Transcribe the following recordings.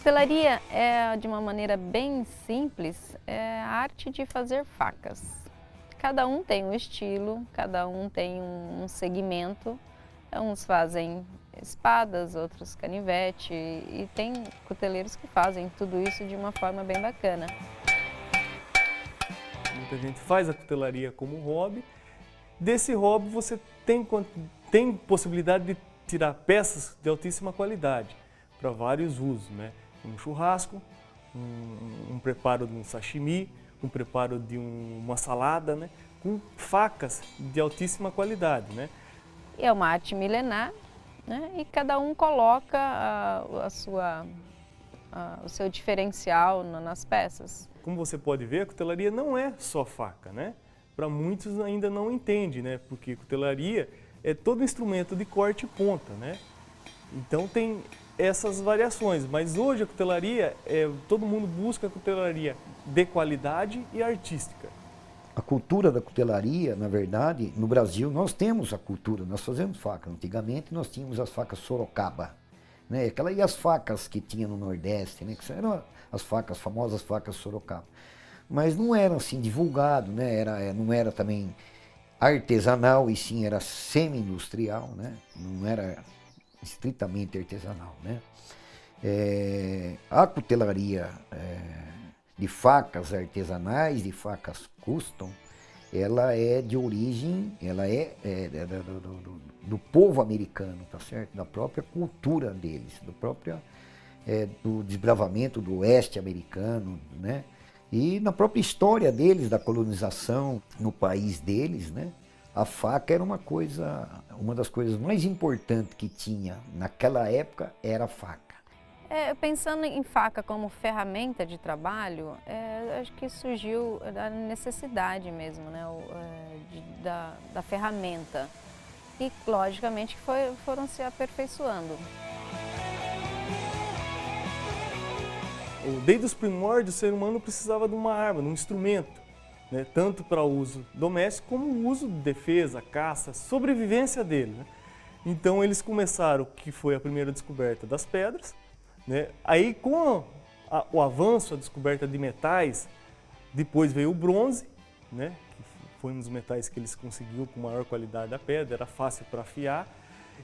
Cutelaria é, de uma maneira bem simples, é a arte de fazer facas. Cada um tem um estilo, cada um tem um segmento. Uns fazem espadas, outros canivete e tem cuteleiros que fazem tudo isso de uma forma bem bacana. Muita gente faz a cutelaria como hobby. Desse hobby você tem possibilidade de tirar peças de altíssima qualidade para vários usos, né? Um churrasco, um preparo de um sashimi, um preparo de uma salada, né? Com facas de altíssima qualidade, né? É uma arte milenar, né? E cada um coloca o seu diferencial nas peças. Como você pode ver, a cutelaria não é só faca, né? Para muitos ainda não entende, né? Porque cutelaria é todo instrumento de corte e ponta, né? Então tem essas variações, mas hoje a cutelaria, todo mundo busca a cutelaria de qualidade e artística. A cultura da cutelaria, na verdade, no Brasil nós temos a cultura, nós fazemos faca. Antigamente nós tínhamos as facas Sorocaba, né? E as facas que tinha no Nordeste, né? Que eram as facas, famosas facas Sorocaba. Mas não eram assim divulgado, né? Não era também artesanal, e sim era semi-industrial, né? Não era estritamente artesanal, né? A cutelaria de facas artesanais, de facas custom, ela é de origem, ela do povo americano, tá certo? Da própria cultura deles, do desbravamento do oeste americano, né? E na própria história deles, da colonização no país deles, né? A faca era uma das coisas mais importantes que tinha naquela época era a faca. Pensando em faca como ferramenta de trabalho, acho que surgiu da necessidade mesmo, né? Da ferramenta. E, logicamente, foram se aperfeiçoando. Desde os primórdios, o ser humano precisava de uma arma, de um instrumento, né? Tanto para uso doméstico como uso de defesa, caça, sobrevivência dele, né? Então eles começaram, que foi a primeira descoberta das pedras, né? Aí com o avanço, a descoberta de metais, depois veio o bronze, né? Que foi um dos metais que eles conseguiram com maior qualidade da pedra, era fácil para afiar.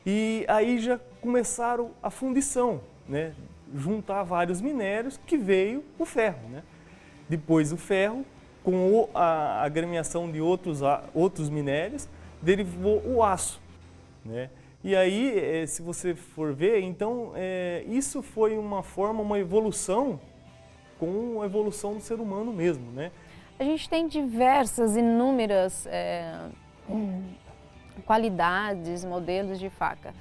E aí já começaram a fundição, né? Juntar vários minérios, que veio o ferro, né? Depois o ferro, com a agremiação de outros minérios, derivou o aço, né? E aí, se você for ver, então, isso foi uma evolução com a evolução do ser humano mesmo, né? A gente tem inúmeras qualidades, modelos de faca.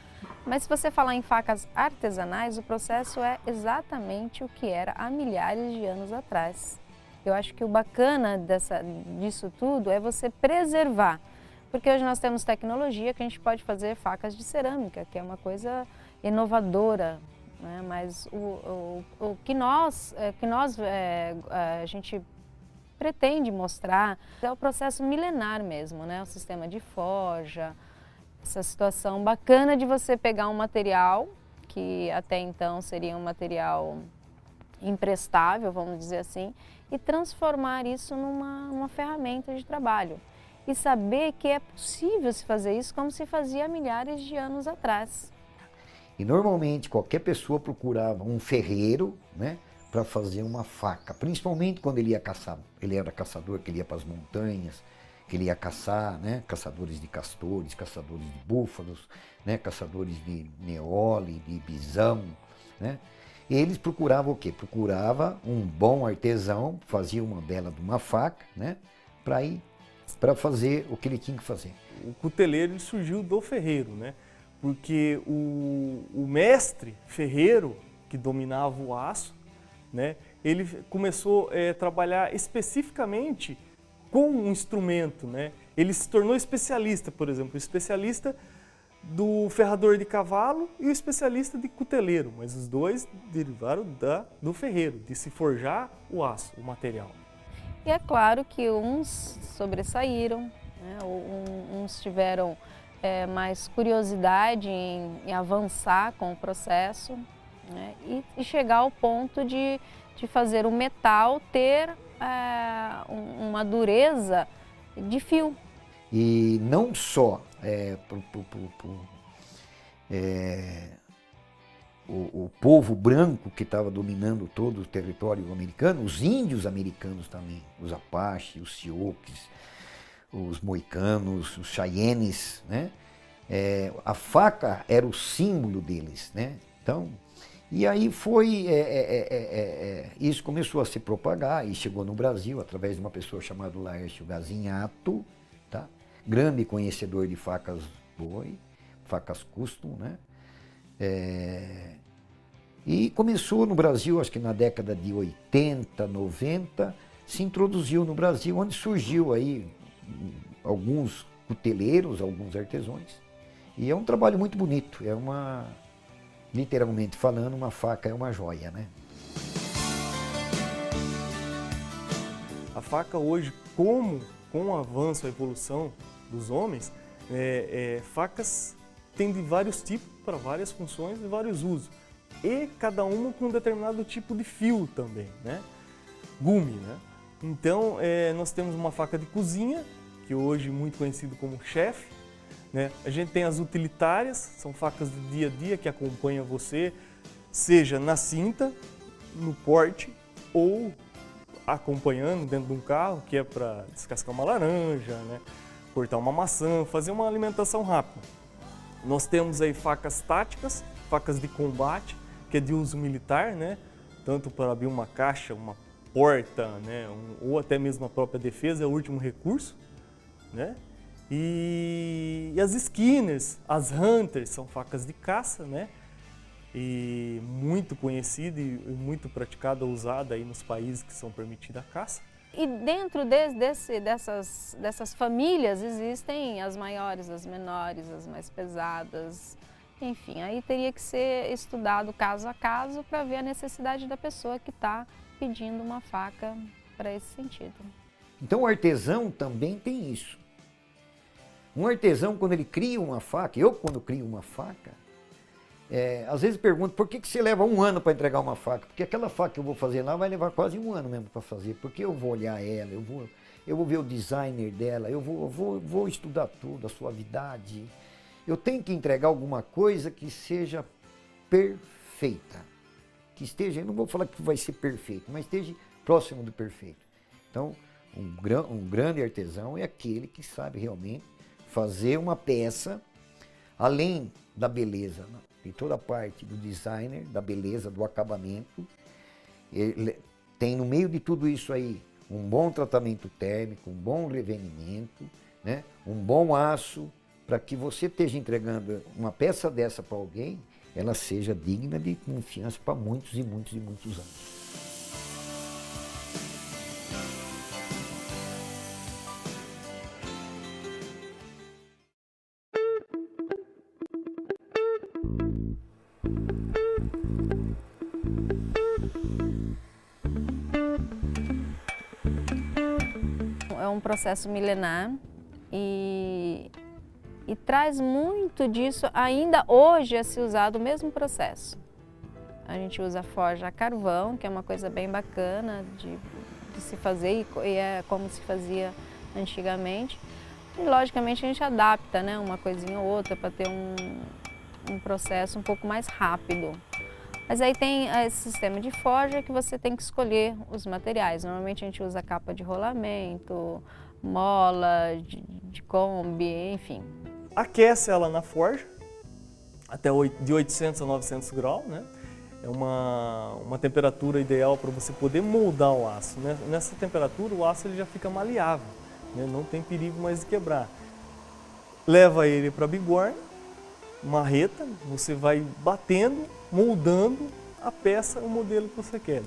Mas se você falar em facas artesanais, o processo é exatamente o que era há milhares de anos atrás. Eu acho que o bacana disso tudo é você preservar, porque hoje nós temos tecnologia que a gente pode fazer facas de cerâmica, que é uma coisa inovadora, né? Mas o que a gente pretende mostrar é o processo milenar mesmo, né? O sistema de forja, essa situação bacana de você pegar um material que até então seria um material imprestável, vamos dizer assim, e transformar isso numa ferramenta de trabalho. E saber que é possível se fazer isso como se fazia há milhares de anos atrás. E normalmente qualquer pessoa procurava um ferreiro, né, para fazer uma faca, principalmente quando ele ia caçar. Ele era caçador, que ele ia para as montanhas, que ele ia caçar, né, caçadores de castores, caçadores de búfalos, né, caçadores de neole, de bisão, né? E eles procuravam o quê? Procurava um bom artesão, fazia uma bela de uma faca, né, para fazer o que ele tinha que fazer. O cuteleiro surgiu do ferreiro, né? Porque o mestre ferreiro, que dominava o aço, né, ele começou a trabalhar especificamente com um instrumento, né? Ele se tornou especialista, por exemplo, especialista do ferrador de cavalo e o especialista de cuteleiro, mas os dois derivaram do ferreiro, de se forjar o aço, o material. E é claro que uns sobressaíram, né? Uns tiveram mais curiosidade em avançar com o processo, né? E chegar ao ponto de fazer o metal ter uma dureza de fio. E não só o povo branco que estava dominando todo o território americano, os índios americanos também, os Apaches, os Sioux, os Moicanos, os Cheyennes, né? A faca era o símbolo deles, né? Então, e aí isso começou a se propagar e chegou no Brasil através de uma pessoa chamada Laércio Gazinhato, tá? Grande conhecedor de facas boi, facas custom, né? E começou no Brasil, acho que na década de 80, 90, se introduziu no Brasil, onde surgiu aí alguns cuteleiros, alguns artesãos. E é um trabalho muito bonito, literalmente falando, uma faca é uma joia, né? A faca hoje, com o avanço, a evolução dos homens, facas tem de vários tipos, para várias funções e vários usos. E cada uma com um determinado tipo de fio também, né? Gume, né? Então, nós temos uma faca de cozinha, que hoje é muito conhecido como chefe, né? A gente tem as utilitárias, são facas do dia a dia que acompanham você, seja na cinta, no porte ou acompanhando dentro de um carro, que é para descascar uma laranja, né? Cortar uma maçã, fazer uma alimentação rápida. Nós temos aí facas táticas, facas de combate, que é de uso militar, né? Tanto para abrir uma caixa, uma porta, né? Ou até mesmo a própria defesa, é o último recurso, né? E as skinners, as hunters, são facas de caça, né? E muito conhecida e muito praticada, usada aí nos países que são permitida a caça. E dentro dessas famílias existem as maiores, as menores, as mais pesadas. Enfim, aí teria que ser estudado caso a caso para ver a necessidade da pessoa que está pedindo uma faca para esse sentido. Então o artesão também tem isso. Um artesão, quando ele cria uma faca, eu quando crio uma faca, às vezes pergunto por que você leva 1 ano para entregar uma faca? Porque aquela faca que eu vou fazer lá vai levar quase 1 ano mesmo para fazer, porque eu vou olhar ela, eu vou ver o designer dela, eu vou estudar tudo, a suavidade. Eu tenho que entregar alguma coisa que seja perfeita, que esteja, eu não vou falar que vai ser perfeito, mas esteja próximo do perfeito. Então, um grande artesão é aquele que sabe realmente fazer uma peça, além da beleza, né? Tem toda a parte do designer, da beleza, do acabamento. Ele tem no meio de tudo isso aí um bom tratamento térmico, um bom revenimento, né? Um bom aço, para que você esteja entregando uma peça dessa para alguém, ela seja digna de confiança para muitos e muitos e muitos anos. É um processo milenar e traz muito disso, ainda hoje a se usar o mesmo processo. A gente usa forja a carvão, que é uma coisa bem bacana de se fazer e é como se fazia antigamente. E logicamente a gente adapta, né, uma coisinha ou outra para ter um processo um pouco mais rápido. Mas aí tem esse sistema de forja que você tem que escolher os materiais. Normalmente a gente usa capa de rolamento, mola, de Kombi, enfim. Aquece ela na forja, até de 800 a 900 graus, né? É uma temperatura ideal para você poder moldar o aço, né? Nessa temperatura o aço ele já fica maleável, né? Não tem perigo mais de quebrar. Leva ele para a bigorna, marreta, você vai batendo, moldando a peça, o modelo que você quer.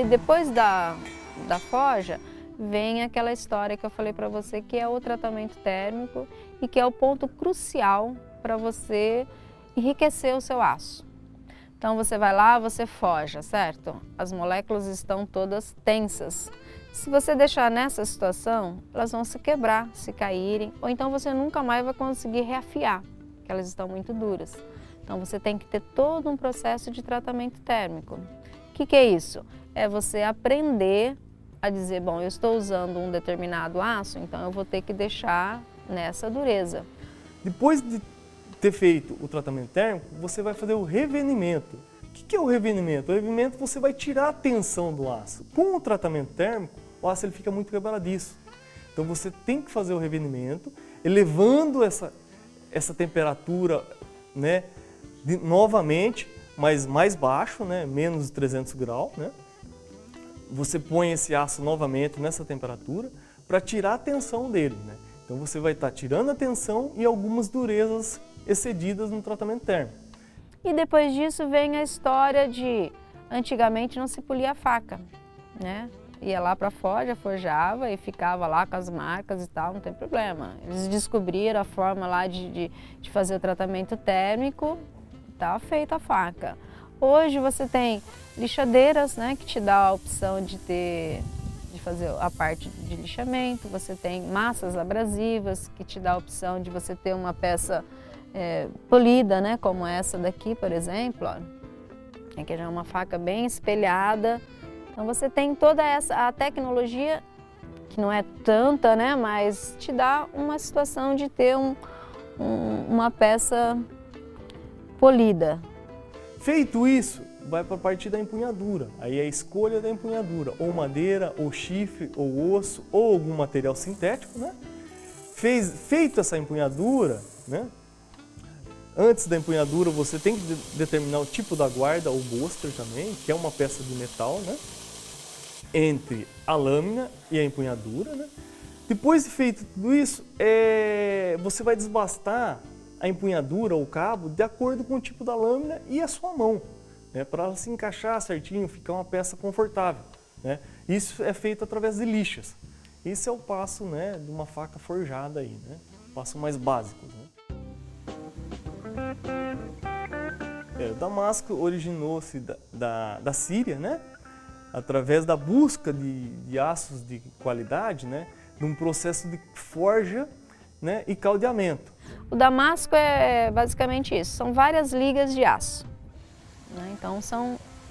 Depois da forja, vem aquela história que eu falei para você, que é o tratamento térmico e que é o ponto crucial para você enriquecer o seu aço. Então você vai lá, você forja, certo? As moléculas estão todas tensas. Se você deixar nessa situação, elas vão se quebrar, se caírem, ou então você nunca mais vai conseguir reafiar. que elas estão muito duras. Então você tem que ter todo um processo de tratamento térmico. O que é isso? É você aprender a dizer, bom, eu estou usando um determinado aço, então eu vou ter que deixar nessa dureza. Depois de ter feito o tratamento térmico, você vai fazer o revenimento. O que é o revenimento? O revenimento você vai tirar a tensão do aço. Com o tratamento térmico, o aço ele fica muito quebradiço. Então você tem que fazer o revenimento, elevando essa temperatura, né, novamente, mas mais baixo, né, menos de 300 graus. Né? Você põe esse aço novamente nessa temperatura para tirar a tensão dele. Né? Então você vai estar tirando a tensão e algumas durezas excedidas no tratamento térmico. E depois disso vem a história de, antigamente não se polia a faca, né? Ia lá para fora, forjava e ficava lá com as marcas e tal, não tem problema. Eles descobriram a forma lá de fazer o tratamento térmico, tá feita a faca. Hoje você tem lixadeiras, né, que te dá a opção de fazer a parte de lixamento, você tem massas abrasivas que te dá a opção de você ter uma peça polida, né, como essa daqui, por exemplo, ó, que já é uma faca bem espelhada. Então você tem toda a tecnologia, que não é tanta, né, mas te dá uma situação de ter uma peça polida. Feito isso, vai para a parte da empunhadura. Aí é a escolha da empunhadura, ou madeira, ou chifre, ou osso, ou algum material sintético, né? Feito essa empunhadura, né? Antes da empunhadura você tem que determinar o tipo da guarda, ou booster também, que é uma peça de metal, né? Entre a lâmina e a empunhadura, né? Depois de feito tudo isso, você vai desbastar a empunhadura ou o cabo de acordo com o tipo da lâmina e a sua mão, né? Para ela se encaixar certinho, ficar uma peça confortável, né? Isso é feito através de lixas. Esse é o passo, né, de uma faca forjada aí, né? O passo mais básico, né? O Damasco originou-se da Síria, né? Através da busca de aços de qualidade, né? De um processo de forja, né, e caldeamento. O Damasco é basicamente isso, são várias ligas de aço, né? Então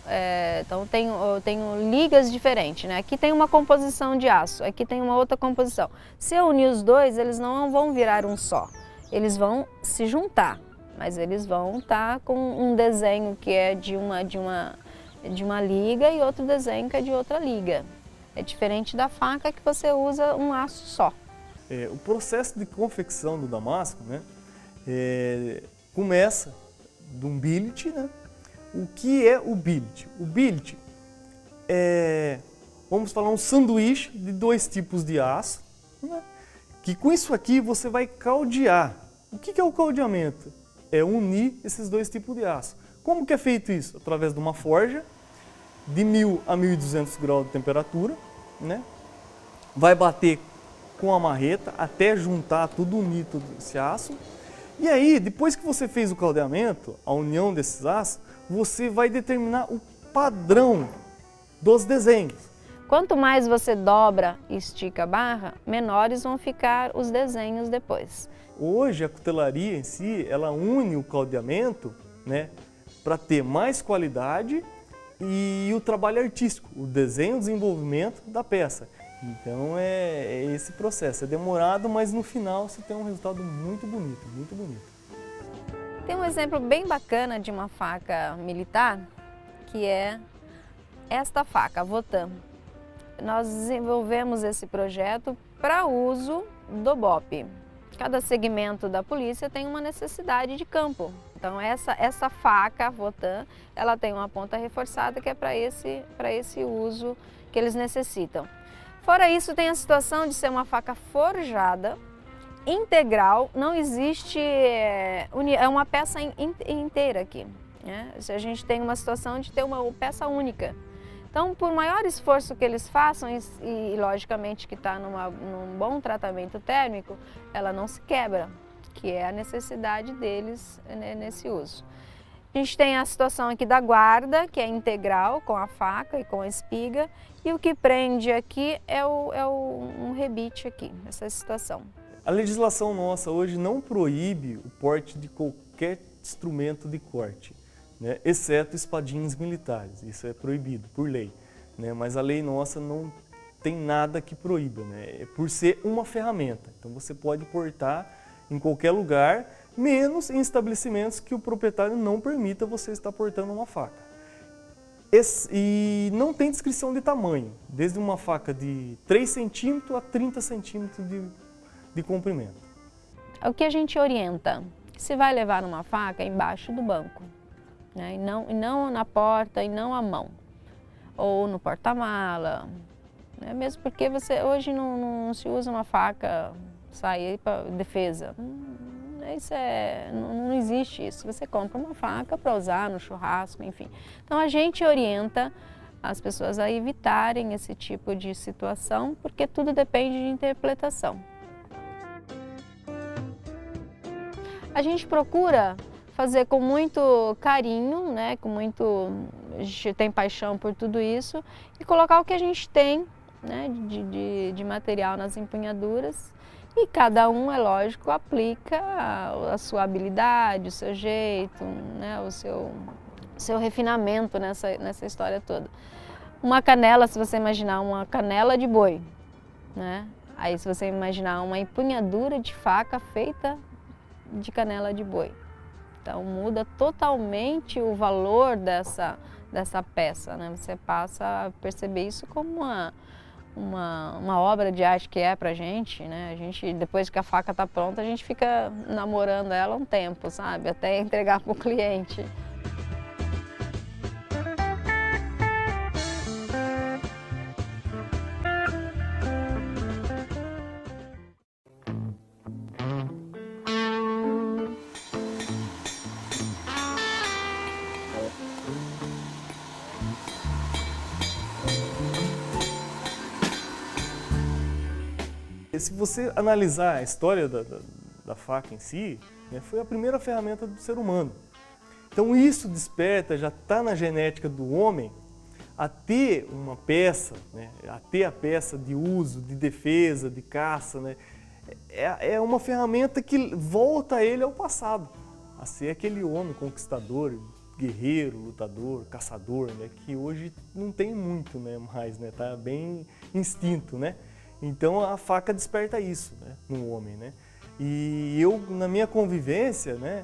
eu tenho ligas diferentes, né? Aqui tem uma composição de aço, aqui tem uma outra composição. Se eu unir os dois, eles não vão virar um só, eles vão se juntar, mas eles vão estar com um desenho que é de uma liga e outro desenho que é de outra liga. É diferente da faca que você usa um aço só. O processo de confecção do Damasco, né, começa de um billet, né? O que é o billet? O billet é, vamos falar, um sanduíche de dois tipos de aço, né? Que com isso aqui você vai caldear. O que é o caldeamento? É unir esses dois tipos de aço. Como que é feito isso? Através de uma forja de 1000 a 1200 graus de temperatura, né? Vai bater com a marreta até juntar tudo, unir todo esse aço. E aí, depois que você fez o caldeamento, a união desses aços, você vai determinar o padrão dos desenhos. Quanto mais você dobra e estica a barra, menores vão ficar os desenhos depois. Hoje a cutelaria em si, ela une o caldeamento, né, para ter mais qualidade e o trabalho artístico, o desenho e o desenvolvimento da peça. Então é esse processo, é demorado, mas no final você tem um resultado muito bonito, muito bonito. Tem um exemplo bem bacana de uma faca militar, que é esta faca, a Votan. Nós desenvolvemos esse projeto para uso do BOPE. Cada segmento da polícia tem uma necessidade de campo. Então essa faca, a Votan, ela tem uma ponta reforçada que é para esse uso que eles necessitam. Fora isso, tem a situação de ser uma faca forjada, integral, não existe, é uma peça inteira aqui, né? A gente tem uma situação de ter uma peça única. Então, por maior esforço que eles façam, e logicamente que está num bom tratamento térmico, ela não se quebra, que é a necessidade deles, né, nesse uso. A gente tem a situação aqui da guarda, que é integral, com a faca e com a espiga, e o que prende aqui é um rebite aqui, essa situação. A legislação nossa hoje não proíbe o porte de qualquer instrumento de corte, né? Exceto espadins militares, isso é proibido por lei, né? Mas a lei nossa não tem nada que proíba, né? É por ser uma ferramenta, então você pode portar em qualquer lugar, menos em estabelecimentos que o proprietário não permita você estar portando uma faca. E não tem descrição de tamanho, desde uma faca de 3 centímetros a 30 centímetros de comprimento. O que a gente orienta? Se vai levar uma faca, é embaixo do banco, né? E não na porta, e não à mão, ou no porta-mala, né? Mesmo porque hoje não se usa uma faca sair para defesa. Não existe isso. Você compra uma faca para usar no churrasco, enfim. Então a gente orienta as pessoas a evitarem esse tipo de situação, porque tudo depende de interpretação. A gente procura fazer com muito carinho, né, a gente tem paixão por tudo isso, e colocar o que a gente tem, né, de material nas empunhaduras, e cada um, é lógico, aplica a sua habilidade, o seu jeito, né, o seu refinamento nessa história toda. Uma canela, se você imaginar uma canela de boi, né, aí se você imaginar uma empunhadura de faca feita de canela de boi. Então muda totalmente o valor dessa peça, né? Você passa a perceber isso como uma obra de arte que é pra gente, né? A gente, depois que a faca está pronta, a gente fica namorando ela um tempo, sabe? Até entregar para o cliente. Se você analisar a história da faca em si, né, foi a primeira ferramenta do ser humano. Então isso desperta, já está na genética do homem, a ter uma peça, né, a ter a peça de uso, de defesa, de caça, né, é uma ferramenta que volta ele ao passado, a ser aquele homem conquistador, guerreiro, lutador, caçador, né, que hoje não tem muito, né, mais, né, tá bem instinto, né? Então a faca desperta isso, né, no homem, né? E eu, na minha convivência, né,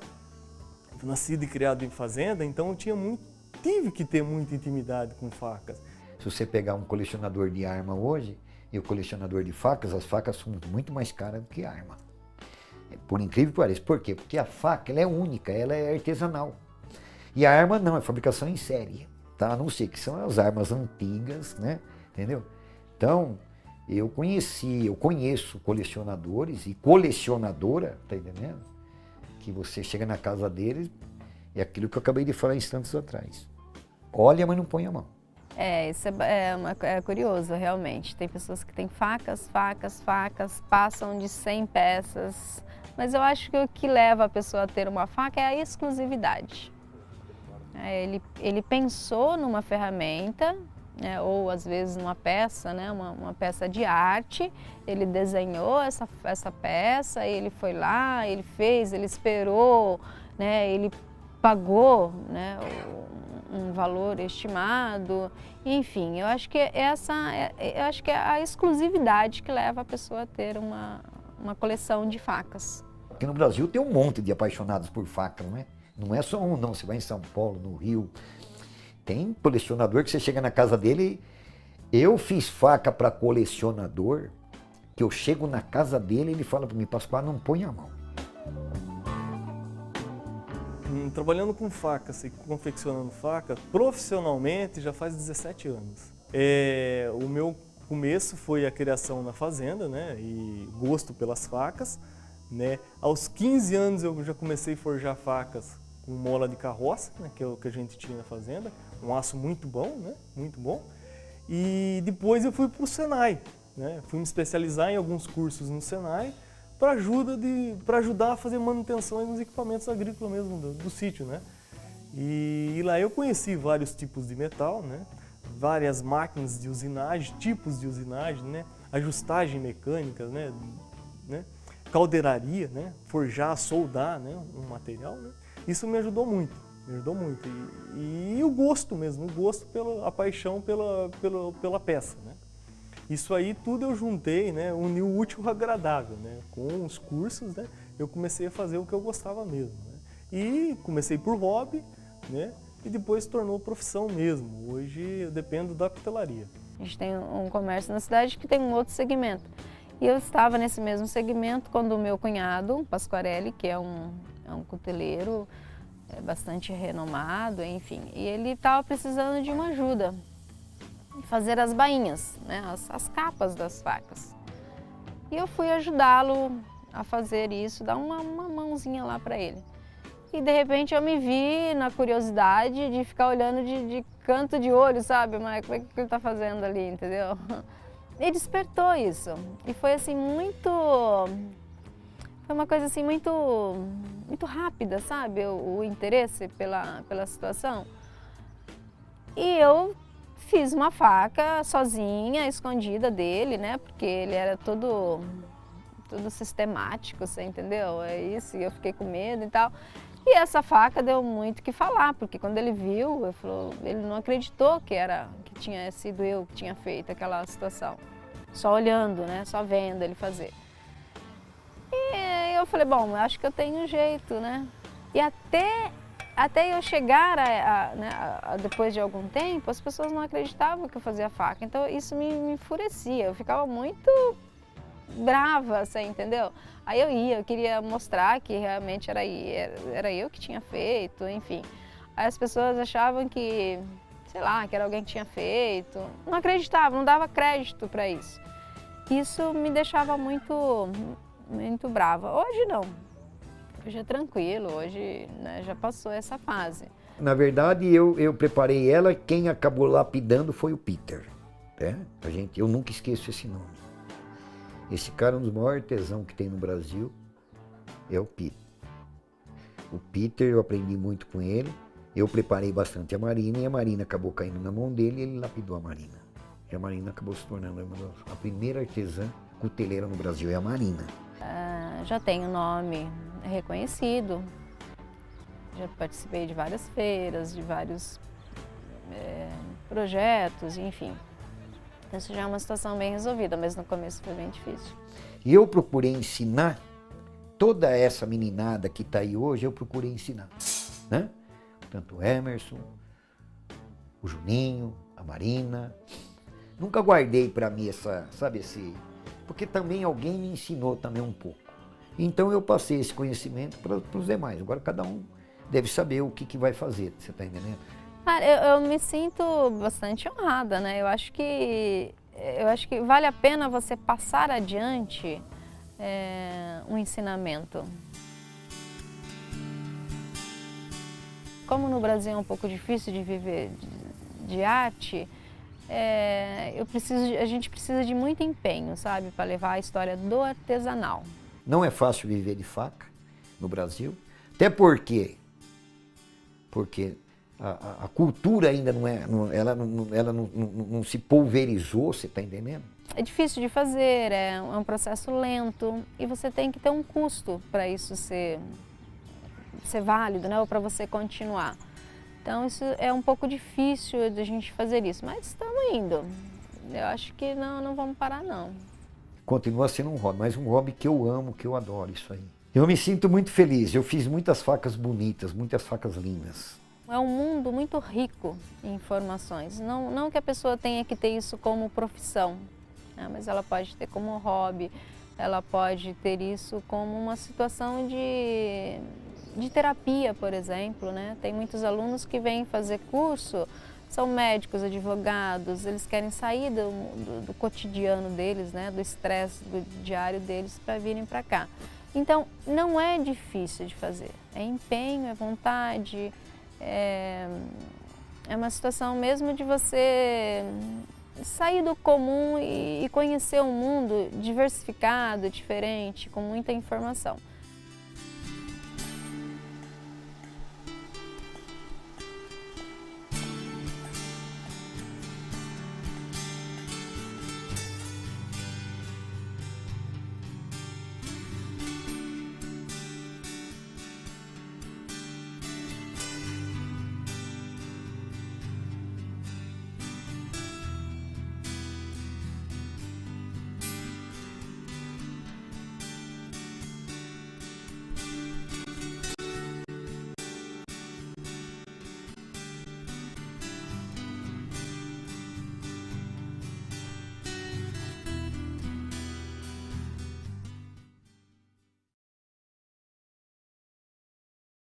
nascido e criado em fazenda, então eu tive que ter muita intimidade com facas. Se você pegar um colecionador de arma hoje e o colecionador de facas, as facas são muito mais caras do que a arma. Por incrível que pareça. Por quê? Porque a faca ela é única, ela é artesanal. E a arma não, é fabricação em série, tá? A não ser que são as armas antigas, né? Entendeu? Então, eu conheço colecionadores e colecionadora, tá entendendo? Que você chega na casa deles, é aquilo que eu acabei de falar instantes atrás. Olha, mas não põe a mão. Isso é curioso, realmente. Tem pessoas que têm facas, passam de 100 peças, mas eu acho que o que leva a pessoa a ter uma faca é a exclusividade. Ele pensou numa ferramenta, né, ou às vezes numa peça, né, uma peça de arte, ele desenhou essa peça, ele foi lá, ele fez, ele esperou, né, ele pagou, né, um valor estimado, enfim, eu acho que é a exclusividade que leva a pessoa a ter uma coleção de facas. Aqui no Brasil tem um monte de apaixonados por faca, não é? Não é só um não, você vai em São Paulo, no Rio, tem colecionador que você chega na casa dele, eu fiz faca para colecionador, que eu chego na casa dele e ele fala para mim, Pascoal, não põe a mão. Trabalhando com facas e confeccionando faca, profissionalmente já faz 17 anos. O meu começo foi a criação na fazenda, né, e gosto pelas facas, né. Aos 15 anos eu já comecei a forjar facas com mola de carroça, né, que é o que a gente tinha na fazenda, um aço muito bom, né, muito bom. E depois eu fui para o Senai, né, fui me especializar em alguns cursos no Senai, para ajudar a fazer manutenção nos equipamentos agrícolas mesmo do sítio, né? E lá eu conheci vários tipos de metal, né? Várias máquinas de usinagem, tipos de usinagem, né? Ajustagem mecânica, né? caldeiraria, né? Forjar, soldar, né? Um material, né? Isso me ajudou muito, me ajudou muito. E o gosto mesmo, o gosto, a paixão pela peça, né? Isso aí tudo eu juntei, né? Uni o útil ao agradável, né? Com os cursos, né? Eu comecei a fazer o que eu gostava mesmo, né? E comecei por hobby, né? E depois se tornou profissão mesmo. Hoje eu dependo da cutelaria. A gente tem um comércio na cidade que tem um outro segmento. E eu estava nesse mesmo segmento quando o meu cunhado, Pasquarelli, que é um cuteleiro bastante renomado, enfim, e ele estava precisando de uma ajuda em fazer as bainhas, né, as capas das facas. E eu fui ajudá-lo a fazer isso, dar uma mãozinha lá para ele. E de repente eu me vi na curiosidade de ficar olhando de canto de olho, sabe? Mas como é que ele está fazendo ali, entendeu? E despertou isso. E foi assim foi uma coisa assim muito rápida, sabe? O interesse pela situação. E eu fiz uma faca sozinha, escondida dele, né? Porque ele era todo sistemático, você entendeu? É isso, e eu fiquei com medo e tal. E essa faca deu muito o que falar, porque quando ele viu, ele não acreditou que tinha sido eu que tinha feito aquela situação. Só olhando, né? Só vendo ele fazer. E eu falei, bom, acho que eu tenho jeito, né? E até eu chegar, depois de algum tempo, as pessoas não acreditavam que eu fazia faca. Então isso me enfurecia, eu ficava muito brava, você entendeu? Aí eu queria mostrar que realmente era eu que tinha feito, enfim. Aí as pessoas achavam que, sei lá, que era alguém que tinha feito. Não acreditavam, não dava crédito para isso. Isso me deixava muito brava. Hoje não. Hoje é tranquilo, hoje, né, já passou essa fase. Na verdade, eu preparei ela, quem acabou lapidando foi o Peter. Né? Eu nunca esqueço esse nome. Esse cara é um dos maiores artesãos que tem no Brasil, é o Peter. O Peter, eu aprendi muito com ele, eu preparei bastante a Marina e a Marina acabou caindo na mão dele e ele lapidou a Marina. E a Marina acabou se tornando a primeira artesã cuteleira no Brasil, é a Marina. Já tenho nome reconhecido, já participei de várias feiras, de vários projetos, enfim. Isso já é uma situação bem resolvida, mas no começo foi bem difícil. E eu procurei ensinar, toda essa meninada que está aí hoje, eu procurei ensinar. Né? Tanto o Emerson, o Juninho, a Marina. Nunca guardei para mim porque também alguém me ensinou também um pouco. Então eu passei esse conhecimento para os demais. Agora cada um deve saber o que vai fazer, você está entendendo? Cara, eu me sinto bastante honrada, né? Eu acho que vale a pena você passar adiante um ensinamento. Como no Brasil é um pouco difícil de viver de arte, a gente precisa de muito empenho, sabe? Para levar a história do artesanal. Não é fácil viver de faca no Brasil, até porque a cultura ainda não se pulverizou, você está entendendo? É difícil de fazer, é um processo lento e você tem que ter um custo para isso ser válido, né? Ou para você continuar. Então isso é um pouco difícil de a gente fazer isso, mas estamos indo. Eu acho que não vamos parar não. Continua sendo um hobby, mas um hobby que eu amo, que eu adoro isso aí. Eu me sinto muito feliz, eu fiz muitas facas bonitas, muitas facas lindas. É um mundo muito rico em informações. Não que a pessoa tenha que ter isso como profissão, né? Mas ela pode ter como hobby, ela pode ter isso como uma situação de terapia, por exemplo, né? Tem muitos alunos que vêm fazer curso, são médicos, advogados, eles querem sair do cotidiano deles, né? Do estresse do diário deles para virem para cá. Então, não é difícil de fazer, é empenho, é vontade. É uma situação mesmo de você sair do comum e conhecer um mundo diversificado, diferente, com muita informação.